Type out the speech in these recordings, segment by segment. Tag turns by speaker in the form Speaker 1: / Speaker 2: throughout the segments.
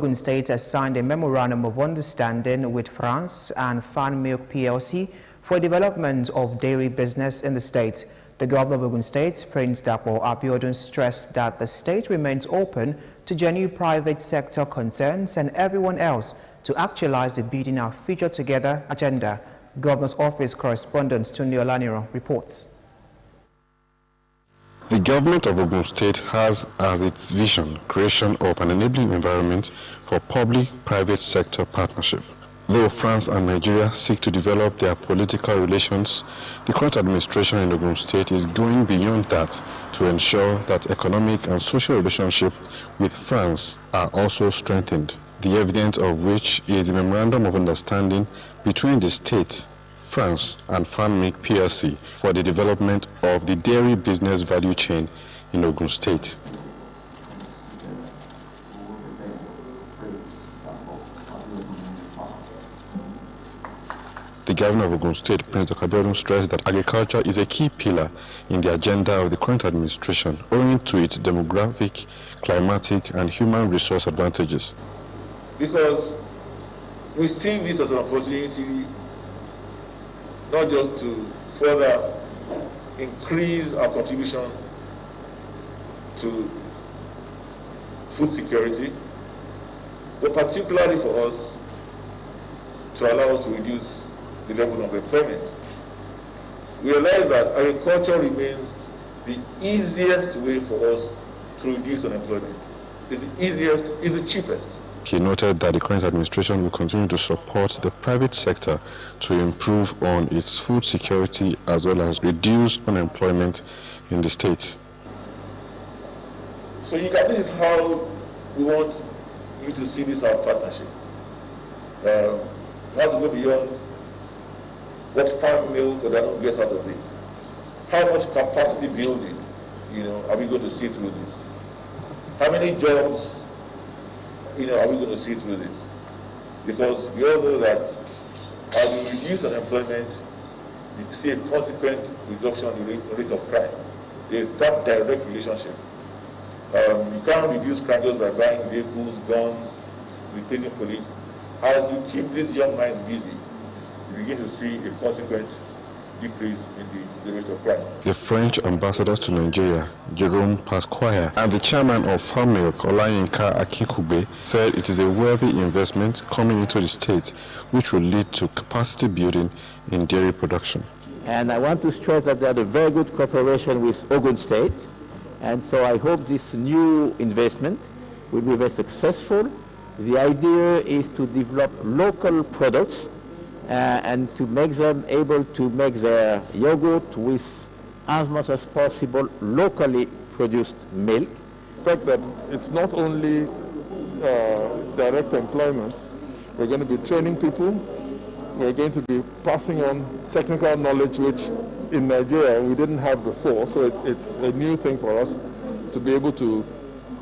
Speaker 1: Ogun State has signed a memorandum of understanding with France and Fan Milk PLC for development of dairy business in the state. The governor of Ogun State, Prince Dapo Abiodun, stressed that the state remains open to genuine private sector concerns and everyone else to actualize the Building Our Future Together agenda. Governor's Office correspondent Tunde Olaniro reports.
Speaker 2: The government of Ogun State has as its vision creation of an enabling environment for public-private sector partnership. Though France and Nigeria seek to develop their political relations, the current administration in Ogun State is going beyond that to ensure that economic and social relationships with France are also strengthened, the evidence of which is the Memorandum of Understanding between the state, France and Fan Milk PLC for the development of the dairy business value chain in Ogun State. The governor of Ogun State, Prince Abiodun, stressed that agriculture is a key pillar in the agenda of the current administration, owing to its demographic, climatic, and human resource advantages.
Speaker 3: Because we see this as an opportunity not just to further increase our contribution to food security, but particularly for us to allow us to reduce the level of employment. We realize that agriculture remains the easiest way for us to reduce unemployment. It's the easiest, it's the cheapest.
Speaker 2: He noted that the current administration will continue to support the private sector to improve on its food security as well as reduce unemployment in the state.
Speaker 3: So this is how we want you to see this our partnership. It has to go beyond what Fan Milk gets out of this. How much capacity building, are we going to see through this? How many jobs are we going to see through this? Because we all know that as we reduce unemployment, you see a consequent reduction in the rate of crime. There is that direct relationship. You can't reduce crime just by buying vehicles, guns, replacing police. As you keep these young minds busy, you begin to see a consequent decrease in the rate of crime.
Speaker 2: The French ambassadors to Nigeria, Jerome Pasquale, and the chairman of Fan Milk, Olayinka Akikube, said it is a worthy investment coming into the state, which will lead to capacity building in dairy production.
Speaker 4: And I want to stress that they had a very good cooperation with Ogun State, and so I hope this new investment will be very successful. The idea is to develop local products and to make them able to make their yogurt with as much as possible locally produced milk.
Speaker 5: The fact that it's not only direct employment, we're going to be training people, we're going to be passing on technical knowledge which in Nigeria we didn't have before, so it's a new thing for us to be able to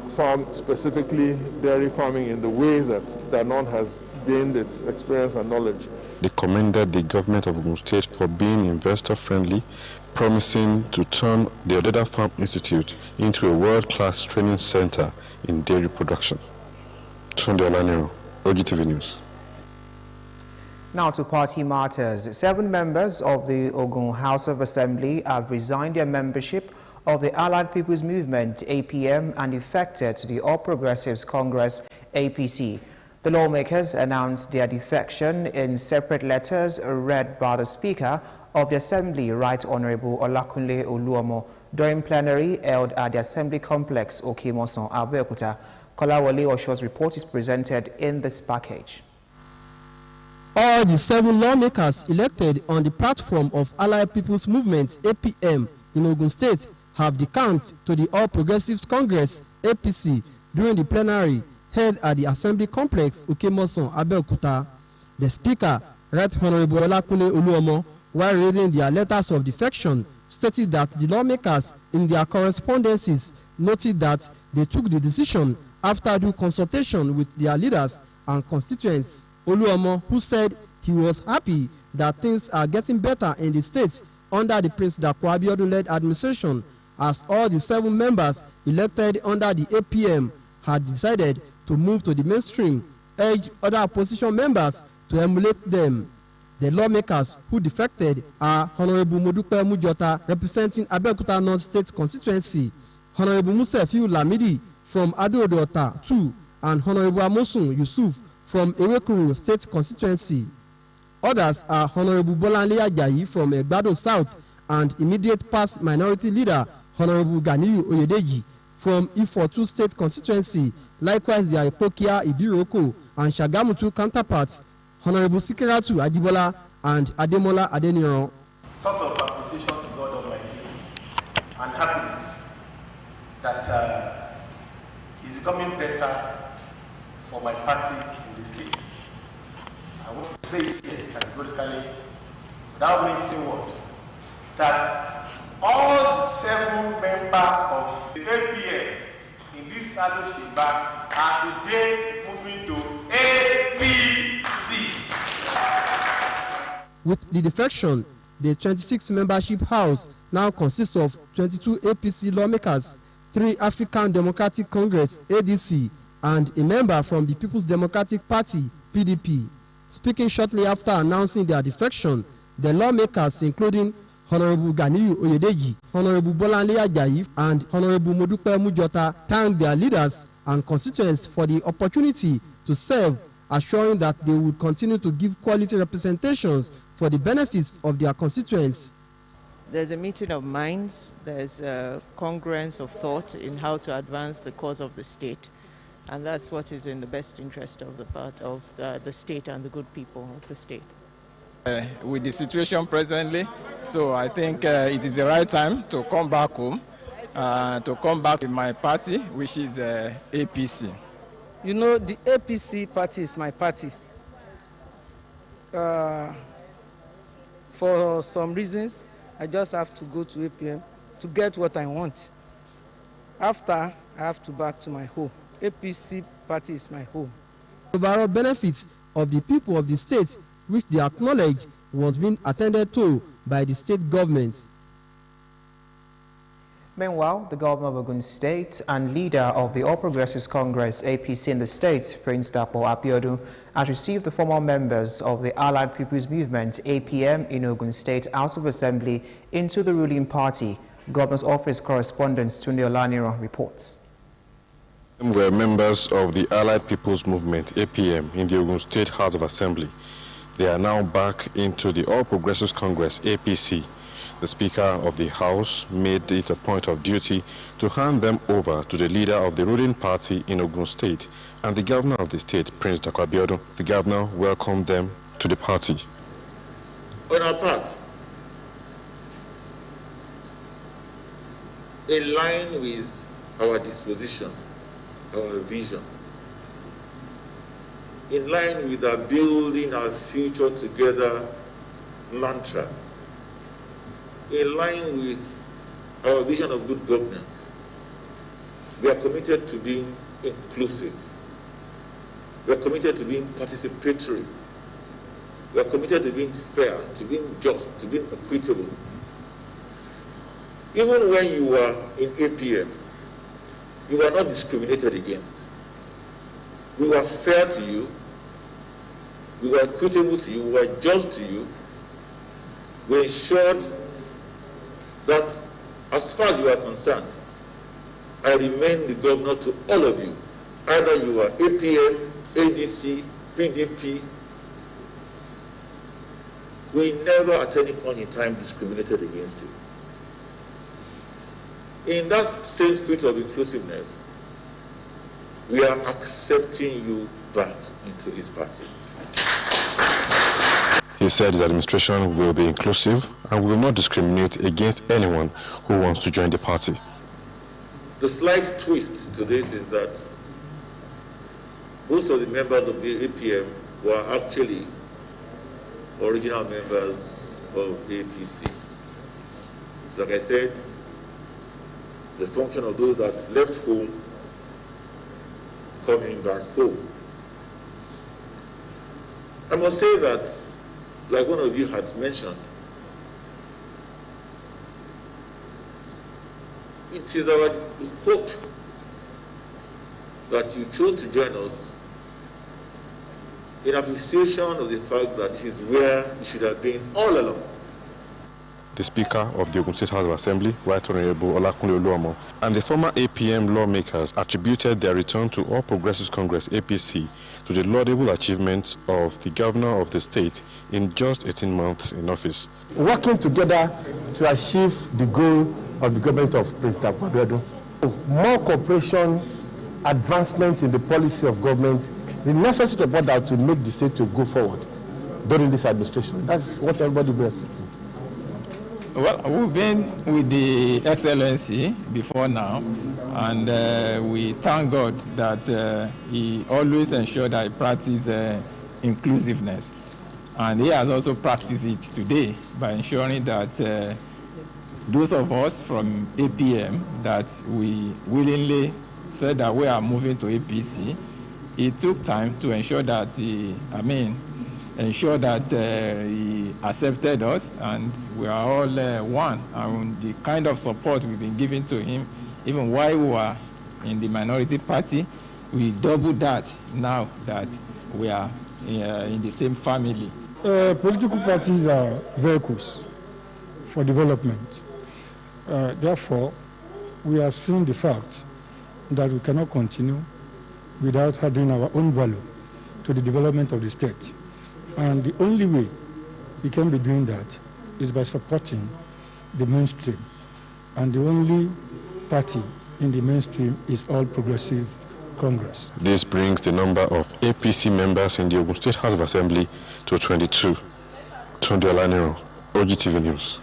Speaker 5: farm specifically dairy farming in the way that Danone has gained its experience and knowledge.
Speaker 2: They commended the government of Ogun State for being investor-friendly, promising to turn the Odeda Farm Institute into a world-class training center in dairy production. Tunde Olaniro, OGTV News.
Speaker 1: Now to party matters. 7 members of the Ogun House of Assembly have resigned their membership of the Allied People's Movement, APM, and defected to the All Progressives Congress, APC. The lawmakers announced their defection in separate letters read by the Speaker of the Assembly, Right Honorable Olakunle Oluomo, during plenary held at the Assembly Complex, Okemosan, Abeokuta. Kolawole Osho's report is presented in this package.
Speaker 6: All the 7 lawmakers elected on the platform of Allied People's Movement, APM, in Ogun State have decamped to the All Progressives Congress, APC, during the plenary held at the Assembly Complex, Okemosan, Abeokuta. The Speaker, Right Honorable Olakunle Oluomo, while reading their letters of defection, stated that the lawmakers in their correspondences noted that they took the decision after due consultation with their leaders and constituents. Oluomo, who said he was happy that things are getting better in the state under the Prince Dapo Abiodun-led administration, as all the 7 members elected under the APM had decided to move to the mainstream, urged other opposition members to emulate them. The lawmakers who defected are Honorable Modupe Mujota, representing Abeokuta North State constituency, Honorable Musefiu Lamidi from Ado-Ota 2, and Honorable Amosun Yusuf from Ewekuru State constituency. Others are Honorable Bolanle Ajayi from Egbado South and immediate past minority leader Honorable Ganiyu Oyedeji from Ifo-2 State constituency. Likewise, there are Ipokia Idiroko and Shagamu-2 counterparts Honorable Sikiratu Ajibola and Ademola Adeniran.
Speaker 7: Sort of appreciation to God Almighty and happiness that is becoming better for my party in this case. I want to say it here categorically, without missing word, that all 7 members of the APM in this Salo-Shimba are today moving to APC.
Speaker 6: With the defection, the 26 membership house now consists of 22 APC lawmakers, 3 African Democratic Congress ADC, and a member from the People's Democratic Party PDP. Speaking shortly after announcing their defection, the lawmakers, including Honorable Ganiyu Oyedeji, Honorable Bolanle Ajayi, and Honorable Modupe Mujota, thanked their leaders and constituents for the opportunity to serve, assuring that they would continue to give quality representations for the benefits of their constituents.
Speaker 8: There's a meeting of minds, there's a congruence of thought in how to advance the cause of the state, and that's what is in the best interest of the state and the good people of the state.
Speaker 9: With the situation presently, so I think it is the right time to come back home, to come back with my party, which is APC.
Speaker 10: You know, the APC party is my party. For some reasons, I just have to go to APM to get what I want. After, I have to back to my home. APC party is my home.
Speaker 6: Overall benefits of the people of the state, which they acknowledge was being attended to by the state government.
Speaker 1: Meanwhile, the governor of Ogun State and leader of the All Progressives Congress APC in the state, Prince Dapo Abiodun, has received the former members of the Allied People's Movement APM in Ogun State House of Assembly into the ruling party. Governor's Office correspondent Tunde Olaniran reports.
Speaker 2: Were members of the Allied People's Movement APM in the Ogun State House of Assembly. They are now back into the All Progressives Congress APC. The Speaker of the House made it a point of duty to hand them over to the leader of the ruling party in Ogun State and the governor of the state, Prince Dapo Abiodun. The governor welcomed them to the party.
Speaker 3: On our part, in line with our disposition, our vision, in line with our building our future together mantra, in line with our vision of good governance, we are committed to being inclusive. We are committed to being participatory. We are committed to being fair, to being just, to being equitable. Even when you were in APM, you were not discriminated against. We were fair to you. We were equitable to you. We were just to you. We ensured that as far as you are concerned, I remain the governor to all of you. Either you are APM, ADC, PDP. We never at any point in time discriminated against you. In that same spirit of inclusiveness, we are accepting you back into his party.
Speaker 2: He said his administration will be inclusive and will not discriminate against anyone who wants to join the party.
Speaker 3: The slight twist to this is that most of the members of the APM were actually original members of APC. So like I said, it's a function of those that left home coming back home. I must say that, like one of you had mentioned, it is our hope that you chose to join us in appreciation of the fact that this is where you should have been all along.
Speaker 2: The Speaker of the Ogun State House of Assembly, Right Honorable Olakunle Oluomo, and the former APM lawmakers attributed their return to All Progressives Congress (APC) to the laudable achievements of the governor of the state in just 18 months in office.
Speaker 11: Working together to achieve the goal of the government of President Abiodun. More cooperation, advancement in the policy of government, the necessary support that to make the state to go forward during this administration. That's what everybody will be expecting.
Speaker 9: Well, we've been with the Excellency before now, and we thank God that he always ensured that he practices inclusiveness. And he has also practiced it today by ensuring that those of us from APM that we willingly said that we are moving to APC, he took time to ensure that he accepted us, and we are all one. And the kind of support we've been giving to him, even while we were in the minority party, we double that now that we are in the same family.
Speaker 12: Political parties are vehicles for development. Therefore, we have seen the fact that we cannot continue without adding our own value to the development of the state. And the only way we can be doing that is by supporting the mainstream. And the only party in the mainstream is All Progressives Congress.
Speaker 2: This brings the number of APC members in the Ogun State House of Assembly to 22. Tunde Olaniro, OGTV News.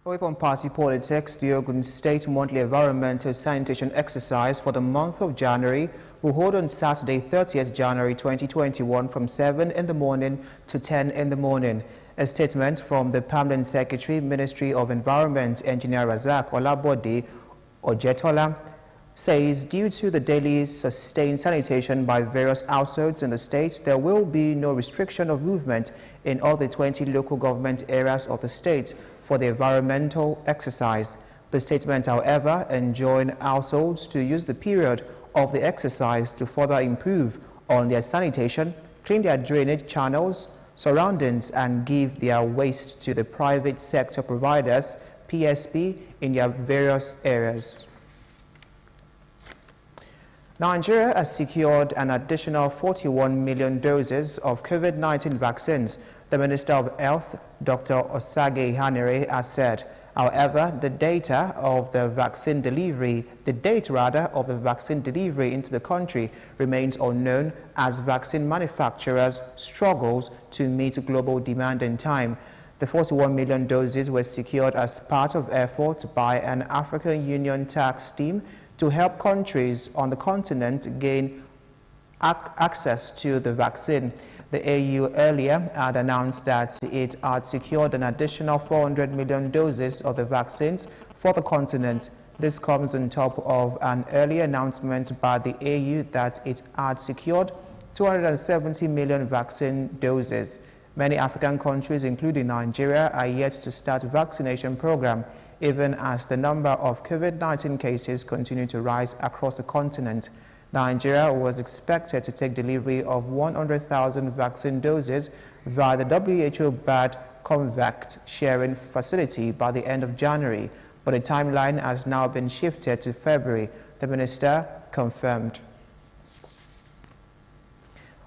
Speaker 1: Away from party politics, the Ogun State Monthly Environmental Sanitation Exercise for the month of January will hold on Saturday, 30th January 2021 from 7 in the morning to 10 in the morning. A statement from the Permanent Secretary, Ministry of Environment, Engineer Razak Olabode Ojetola, says due to the daily sustained sanitation by various households in the state, there will be no restriction of movement in all the 20 local government areas of the state for the environmental exercise. The statement, however, enjoined households to use the period of the exercise to further improve on their sanitation, clean their drainage channels, surroundings, and give their waste to the private sector providers, PSP, in their various areas. Nigeria has secured an additional 41 million doses of COVID-19 vaccines, the Minister of Health, Dr. Osage Hanere, has said. However, the date of the vaccine delivery into the country remains unknown as vaccine manufacturers struggle to meet global demand in time. The 41 million doses were secured as part of efforts by an African Union tax team to help countries on the continent gain access to the vaccine. The AU earlier had announced that it had secured an additional 400 million doses of the vaccines for the continent. This comes on top of an earlier announcement by the AU that it had secured 270 million vaccine doses. Many African countries, including Nigeria, are yet to start a vaccination program, even as the number of COVID-19 cases continue to rise across the continent. Nigeria was expected to take delivery of 100,000 vaccine doses via the WHO-backed COVAX sharing facility by the end of January, but the timeline has now been shifted to February, the minister confirmed.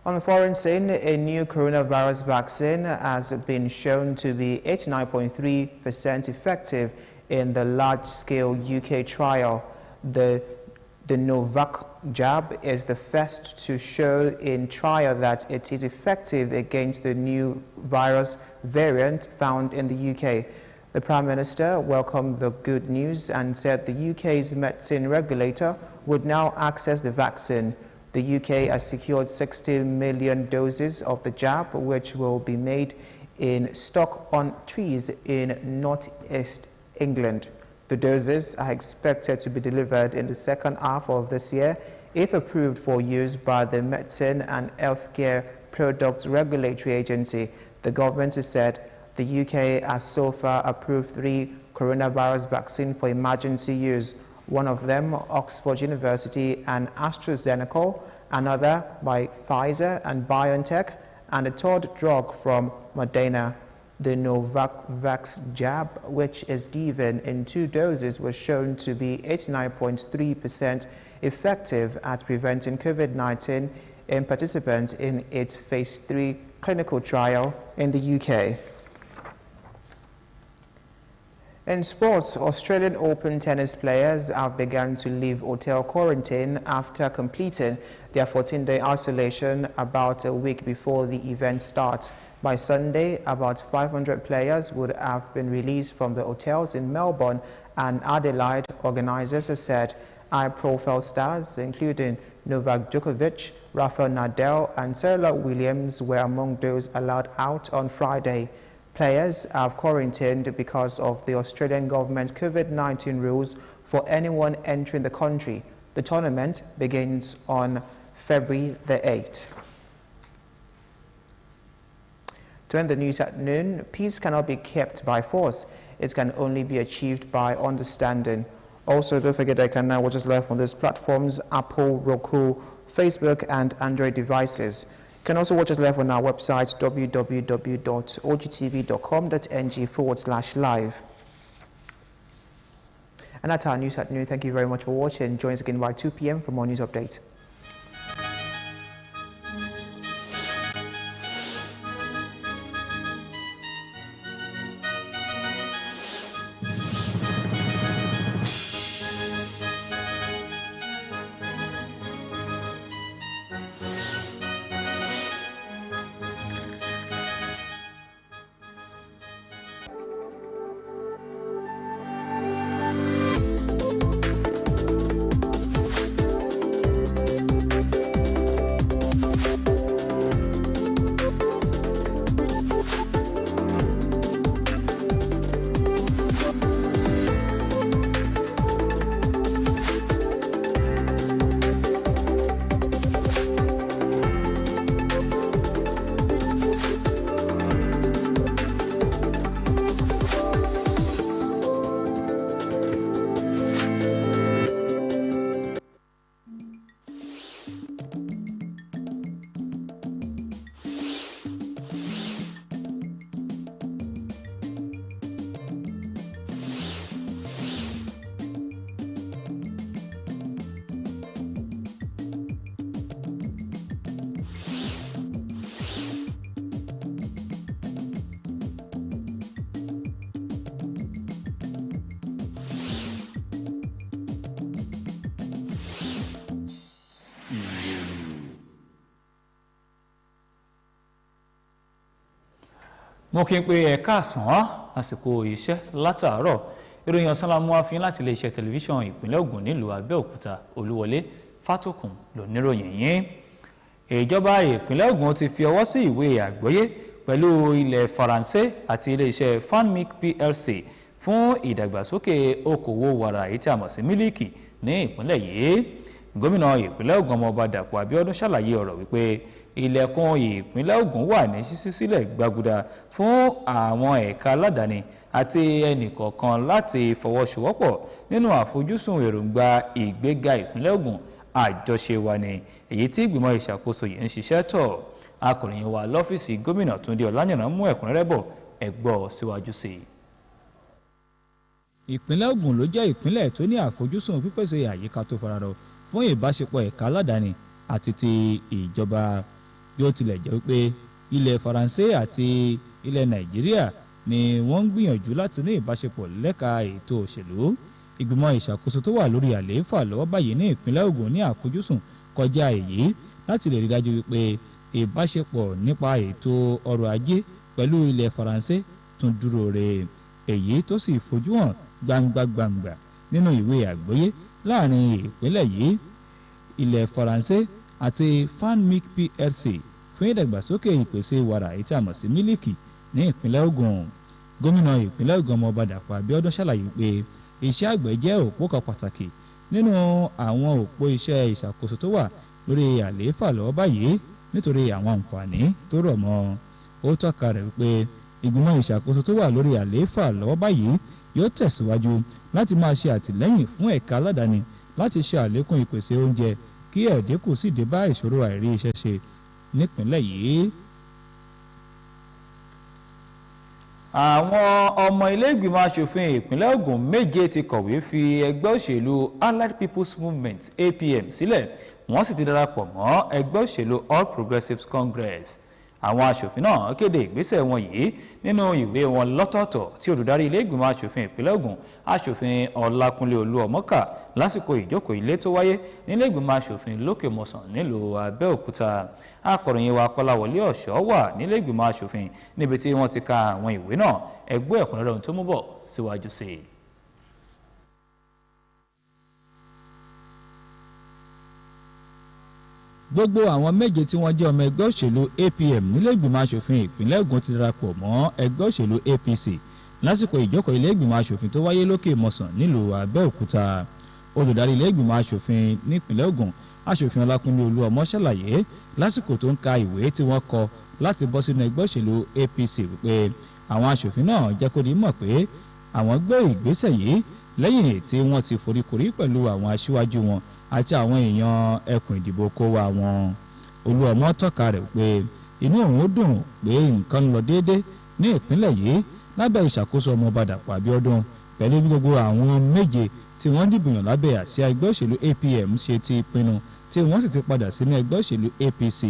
Speaker 1: On the foreign scene, a new coronavirus vaccine has been shown to be 89.3% effective in the large-scale UK trial. The Novak jab is the first to show in trial that it is effective against the new virus variant found in the UK. The Prime Minister welcomed the good news and said the UK's medicine regulator would now access the vaccine. The UK has secured 60 million doses of the jab, which will be made in stock on trees in northeast England. The doses are expected to be delivered in the second half of this year, if approved for use by the Medicine and Healthcare Products Regulatory Agency. The government has said the UK has so far approved 3 coronavirus vaccines for emergency use. one of them Oxford University and AstraZeneca, another by Pfizer and BioNTech, and a third drug from Moderna. The Novavax jab, which is given in 2 doses, was shown to be 89.3% effective at preventing COVID-19 in participants in its phase 3 clinical trial in the UK. In sports, Australian Open tennis players have begun to leave hotel quarantine after completing their 14-day isolation about a week before the event starts. By Sunday, about 500 players would have been released from the hotels in Melbourne and Adelaide. Organizers have said high-profile stars, including Novak Djokovic, Rafael Nadal, and Serena Williams, were among those allowed out on Friday. Players have quarantined because of the Australian government's COVID-19 rules for anyone entering the country. The tournament begins on February the 8th. To end the news at noon, peace cannot be kept by force. It can only be achieved by understanding. Also, don't forget that you can now watch us live on these platforms: Apple, Roku, Facebook, and Android devices. You can also watch us live on our website, www.ogtv.com.ng/live. And that's our news at noon. Thank you very much for watching. Join us again by 2 p.m. for more news updates.
Speaker 13: mo kí n pé ẹ káàsán àsìkò iṣẹ́ látàárọ̀ ìròyìn ọ̀sán la mú wá fún láti iléeṣẹ́ tẹlifíṣàn ìpínlẹ̀ Ògùn nílùú Abẹ́òkúta. Olúwọlé Fátókùn ló níròyìn yín. Ìjọba ìpínlẹ̀ Ògùn ti fi ọwọ́ sí ìwé àgbọ́yé pẹ̀lú ilẹ̀ Faransé àti iléeṣẹ́ Fanmic PLC fún ìdàgbàsókè okòwò wàrà èyí tí a mọ̀ sí mílíkì ní ìpínlẹ̀ yìí. Gómìnà ìpínlẹ̀ Ògùn Ọmọọba Dàpọ̀ Abíọ́dún ṣàlàyé ọ̀rọ̀ wípé ilẹ̀kùn ìpínlẹ̀ Ògùn wà ní ṣíṣí sílẹ̀ gbàgùdà fún àwọn ẹ̀ka aládàáni àti ẹnìkọ̀ọ̀kan láti fọwọ́sowọ́pọ̀ nínú àfojúsùn èròǹgbà ìgbéga ìpínlẹ̀ Ògùn. Àjọṣe wa ni èyí tí ìgbìmọ̀ ìṣàkóso yìí ń ṣiṣẹ́ tọ̀. Akọ̀ròyìn wa lọ́fíìsì gómìnà Túndé Ọláníran mú ẹ̀kúnrẹ́rẹ́ bọ̀ ẹ gbọ́ síwájú sí i.
Speaker 14: Ìpínlẹ̀ Ògùn ló jẹ́ ìpínlẹ̀ tó ní àfojúsùn pípèsè àyíká tó fararọ fún ìbáṣepọ̀ ẹ̀ka aládàáni àti ti ìjọba. Bí ó tilẹ̀ jẹ́ wípé ilẹ̀ Faransé àti ilẹ̀ Nàìjíríà ni wọ́n ń gbìyànjú láti ní ìbáṣepọ̀ lẹ́ka ètò òṣèlú. Ìgbìmọ̀ ìṣàkóso tó wà lórí àlééfà lọ́wọ́ báyìí ní ìpínlẹ̀ Ògùn ní àfojúsùn kọjá èyí láti lè rí dájú wípé ìbáṣepọ̀ nípa ètò ọrọ̀ ajé pẹ̀lú ilẹ̀ Faransé tún dúró re, èyí tó sì fojú hàn gbangba nínú ìwé àgbọ́yé láàrin ìpínlẹ̀ yìí, ilẹ̀ Faransé àti Fanmic PLC fún ìdàgbàsókè ìpèsè wàrà èyí tí a mọ̀ sí mílíkì ní ìpínlẹ̀ Ògùn. Gómìnà ìpínlẹ̀ Ògùn Ọmọọba Dàpọ̀ Abíọ́dún ṣàlàyé pé iṣẹ́ àgbẹ̀ jẹ́ òpó kan pàtàkì nínú àwọn òpó iṣẹ́ ìṣàkóso tó wà lórí àlééfà lọ́wọ́ báyìí nítorí àwọn àǹfààní tó rọ̀ mọ́. Ó tọ́ka rẹ̀ wípé ìgbìmọ̀ ìṣàkóso tó wà lórí àlééfà lọ́wọ́ báyìí yóò tẹ̀síwájú láti máa ṣe àtìlẹ́yìn fún ẹ̀ka aládàáni láti ṣe àlékún ìpèsè oúnjẹ kí ẹ̀dínkù sì dé bá ìṣòro àìrí iṣẹ́ ṣe nípìnlẹ̀ yìí.
Speaker 13: àwọn ọmọ ilé-ìgbìmọ̀ asòfin ìpínlẹ̀ Ògùn méje ti kọ̀wé fi ẹgbẹ́ òṣèlú Allied People's Movement APM sílẹ̀ wọ́n sì ti darapọ̀ mọ́ ẹgbẹ́ òṣèlú All Progressives Congress. àwọn asòfin náà kéde ìgbésẹ̀ wọn yìí nínú ìwé wọn lọ́tọ̀ọ̀tọ̀ tí olùdarí ilé-ìgbìmọ̀ asòfin ìpínlẹ̀ Ògùn asòfin Ọlákúnlé Olúọmọkà lásìkò ìjókòó ilé tó wáyé nílé-ìgbìmọ̀ asòfin Lókè-Mọ̀sán nílùú Abẹ́òkúta. akọ̀ròyìn wa Kọ́láwọlé Ọ̀ṣọ́ wà nílé-ìgbìmọ̀ asòfin níbi tí wọ́n ti ka àwọn ìwé náà ẹgbẹ́ ẹ̀kúnrẹ́rẹ́ ohun tó mú bọ̀ síwájú sí i.
Speaker 14: gbogbo àwọn méje tí wọ́n jẹ́ ọmọ ẹgbẹ́ òṣèlú APM nílé-ìgbìmọ̀ asòfin ìpínlẹ̀ Ògùn ti darapọ̀ mọ́ ẹgbẹ́ òṣèlú APC lásìkò ìjókòó ilé-ìgbìmọ̀ asòfin tó wáyé Lókè-Mọ̀sán nílùú Abẹ́òkúta. olùdarí ilé-ìgbìmọ̀ asòfin nípìnlẹ̀ Ògùn asòfin Ọlákúnlé Olúọmọ ṣàlàyé lásìkò tó ń ka ìwé tí wọ́n kọ láti bọ́ sínú ẹgbẹ́ òṣèlú APC wípé àwọn asòfin náà jẹ́ kó di mọ̀ pé àwọn gbé ìgbésẹ̀ yìí lẹ́yìn tí wọ́n ti foríkorí pẹ̀lú àwọn aṣíwájú wọn àti àwọn èèyàn ẹkùn ìdìbò kó wa wọn. Olúọmọ tọ́ka rẹ̀ pé inú òun dùn pé nǹkan lọ déédé ní ìpínlẹ̀ yìí lábẹ́ ìṣàkóso ọmọọba Dàpọ̀ Abíọ́dún pẹ̀lú bí gbogbo àwọn méje tí wọ́n dìbòyàn lábẹ́ àsíá ẹgbẹ́ òṣèlú APM ṣe ti pinnu tí wọ́n sì ti padà sínú ẹgbẹ́ òṣèlú APC.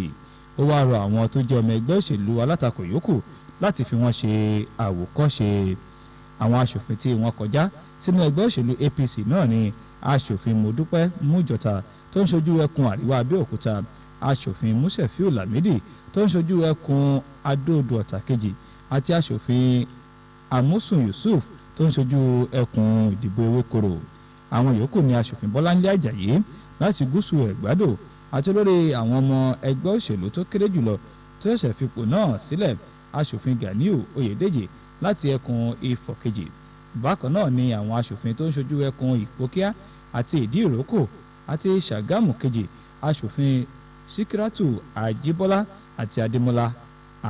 Speaker 14: ó wáá rọ àwọn tó jẹ́ ọmọ ẹgbẹ́ òṣèlú alátakò yòókù láti fi wọ́n ṣe àwòkọ́ṣe. àwọn aṣòfin tí wọ́n kọjá sínú ẹgbẹ́ òṣèlú APC náà ni aṣòfin Mọ́dúpẹ́ Mújọta tó ń ṣojú ẹkùn àríwá Abẹ́òkúta, aṣòfin Músẹ̀fíù Lámídì tó ń ṣojú ẹkùn Adó-Odò Ọ̀tà kejì àti aṣòfin Àmúsùn Yusuf tó ń ṣojú ẹkùn ìdìbò Ewékòró. àwọn yòókù ni aṣòfin Bọ́láńlé Àjàyí láti gúúsù Ẹ̀gbádò àti olórí àwọn ọmọ ẹgbẹ́ òṣèlú tó kéré jùlọ tó ṣẹ̀ṣẹ̀ fipò náà sílẹ̀ aṣòfin Ganiu Oyèdèjì láti ẹkùn Ifọ̀ kejì. bákan náà ni àwọn aṣòfin tó ń ṣojú ẹkùn Ìpókíà àti Ìdí Ìrókò àti Ṣàgámù kejì aṣòfin Síkírátù Àjíbọ́lá àti Adémọ́lá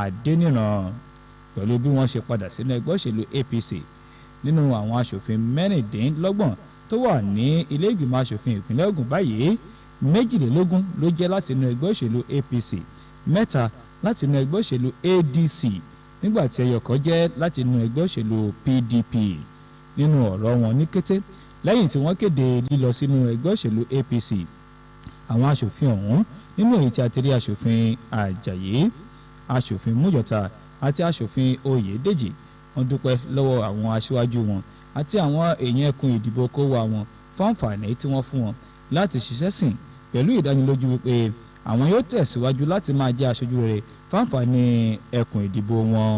Speaker 14: Adéníran. pẹ̀lú bí wọ́n ṣe padà sínú ẹgbẹ́ òṣèlú APC nínú àwọn aṣòfin mẹ́rìndínlọ́gbọ̀n tó wà ní ilé ìgbìmọ̀ aṣòfin ìpínlẹ̀ Ògùn báyìí 22 ló jẹ́ láti inú ẹgbẹ́ òṣèlú APC 3 láti inú ẹgbẹ́ òṣèlú ADC nígbà tí ẹyọ kan jẹ́ láti inú ẹgbẹ́ òṣèlú PDP. nínú ọ̀rọ̀ wọn ní kété lẹ́yìn tí wọ́n kéde lílọ sínú ẹgbẹ́ òṣèlú APC àwọn aṣòfin ọ̀hún nínú èyí tí a ti rí aṣòfin Àjàyí, aṣòfin Mújọta àti aṣòfin Oyèdèjì wọ́n dúpẹ́ lọ́wọ́ àwọn aṣíwájú wọn àti àwọn èèyàn ẹkùn ìdìbò kó wa wọn fún àǹfààní tí wọ́n fún wọn láti ṣiṣẹ́ sìn pẹ̀lú ìdánilójú wípé àwọn yóò tẹ̀síwájú láti máa jẹ́ aṣojú rere fún àǹfààní ẹkùn ìdìbò wọn.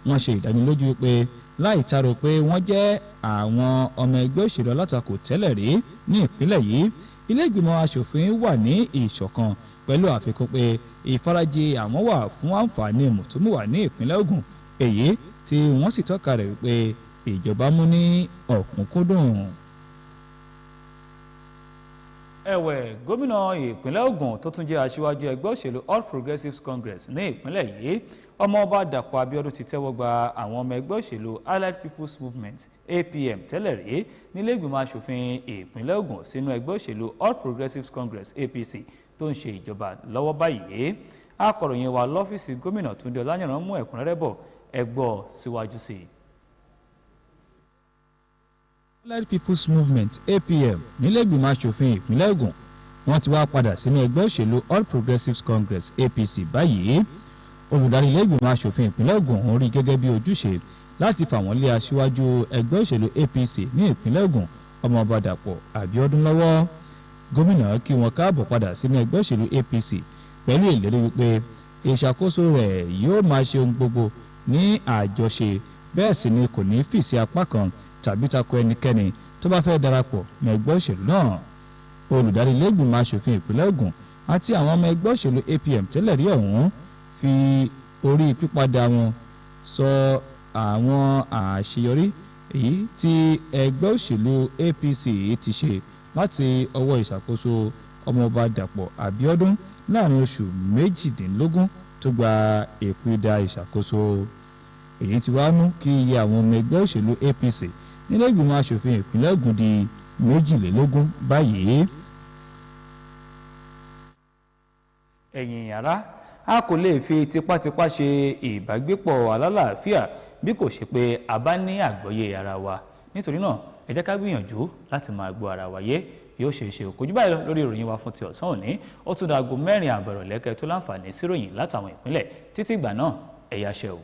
Speaker 14: wọ́n ṣe ìdánilójú wípé láì taro pé wọ́n jẹ́ àwọn ọmọ ẹgbẹ́ òṣèlú alátakò tẹ́lẹ̀ rí ní ìpínlẹ̀ yìí ilé ìgbìmọ̀ aṣòfin wà ní ìṣọ̀kan pẹ̀lú àfikún pé ìfarajì àwọn wà fún àǹfààní mùtúmùwà ní ìpínlẹ̀ Ògùn èyí tí wọ́n sì tọ́ka rẹ̀ wípé ìjọba mú ní ọ̀kúnkúndùn.
Speaker 13: ẹ̀wẹ̀ gómìnà ìpínlẹ̀ Ògùn tó tún jẹ́ aṣíwájú ẹgbẹ́ òṣèlú All Progressives Congress ní ìpínlẹ̀ yìí ọmọọba Dàpọ̀ Abíọ́dún ti tẹ́wọ́ gba àwọn ọmọ ẹgbẹ́ òṣèlú Allied People's Movement APM tẹ́lẹ̀ rí nílé ìgbìmọ̀ aṣòfin ìpínlẹ̀ Ògùn sínú ẹgbẹ́ òṣèlú All Progressives Congress APC tó ń ṣe ìjọba lọ́wọ́ báyìí. akọ̀ròyìn wa lọ́fíìsì gómìnà Túndé Ọláyànrán mú ẹ̀kúnrẹ́rẹ́ bọ̀ ẹ gbọ́ síwájú sí i.
Speaker 14: Allied People's Movement APM nílé ìgbìmọ̀ aṣòfin ìpínlẹ̀ Ògùn wọ́n ti wá padà sínú ẹgbẹ́ òṣèlú All Progressives Congress APC báyìí. olùdarí ilé ìgbìmọ̀ aṣòfin ìpínlẹ̀ Ògùn ń rí gẹ́gẹ́ bí ojúṣe láti fà wọ́n lé aṣíwájú ẹgbẹ́ òṣèlú APC ní ìpínlẹ̀ Ògùn ọmọọba Dàpọ̀ Abíọ́dún lọ́wọ́. gómìnà kí wọn káàbọ̀ padà sínú ẹgbẹ́ òṣèlú APC pẹ̀lú ìlérí wípé ìṣàkóso rẹ̀ yóò máa ṣe ohun gbogbo ní àjọṣe bẹ́ẹ̀ sì ni kò ní fì sí apá kan tàbí tako ẹnikẹ́ni tó bá fẹ́ darapọ̀ ní ẹgbẹ́ òṣèlú náà. olùdarí ilé ìgbìmọ̀ aṣòfin ìpínlẹ̀ Ògùn àti àwọn ọmọ ẹgbẹ́ òṣèlú APM tẹ́lẹ̀ rí ọ̀hún fi orí pípadà wọn sọ àwọn àṣeyọrí èyí tí ẹgbẹ́ òṣèlú APC ti ṣe láti ọwọ́ ìṣàkóso ọmọọba Dàpọ̀ Abíọ́dún láàrin oṣù 18 tó gba ìpìdá ìṣàkóso. èyí ti wá mú kí iye àwọn ọmọ ẹgbẹ́ òṣèlú APC nílé ìgbìmọ̀ asòfin ìpínlẹ̀ Ògùn di 22 báyìí.
Speaker 13: ẹ̀yin ará a kò lè fi tipátipá ṣe ìbágbépọ̀ alálàáfíà bí kò ṣe pé a bá ní àgbọ́yé ara wa nítorí náà ẹ jẹ́ ká gbìyànjú láti máa gbọ́ ara wa yé yóò ṣe é ṣe kò jù báyìí lọ lórí ìròyìn wa fún ti ọ̀sán òní ó tún dago 4 àbẹ̀rọ̀ lẹ́kẹ́ tó láǹfààní síròyìn látàwọn ìpínlẹ̀ títí ìgbà náà ẹ yáṣẹ́ o.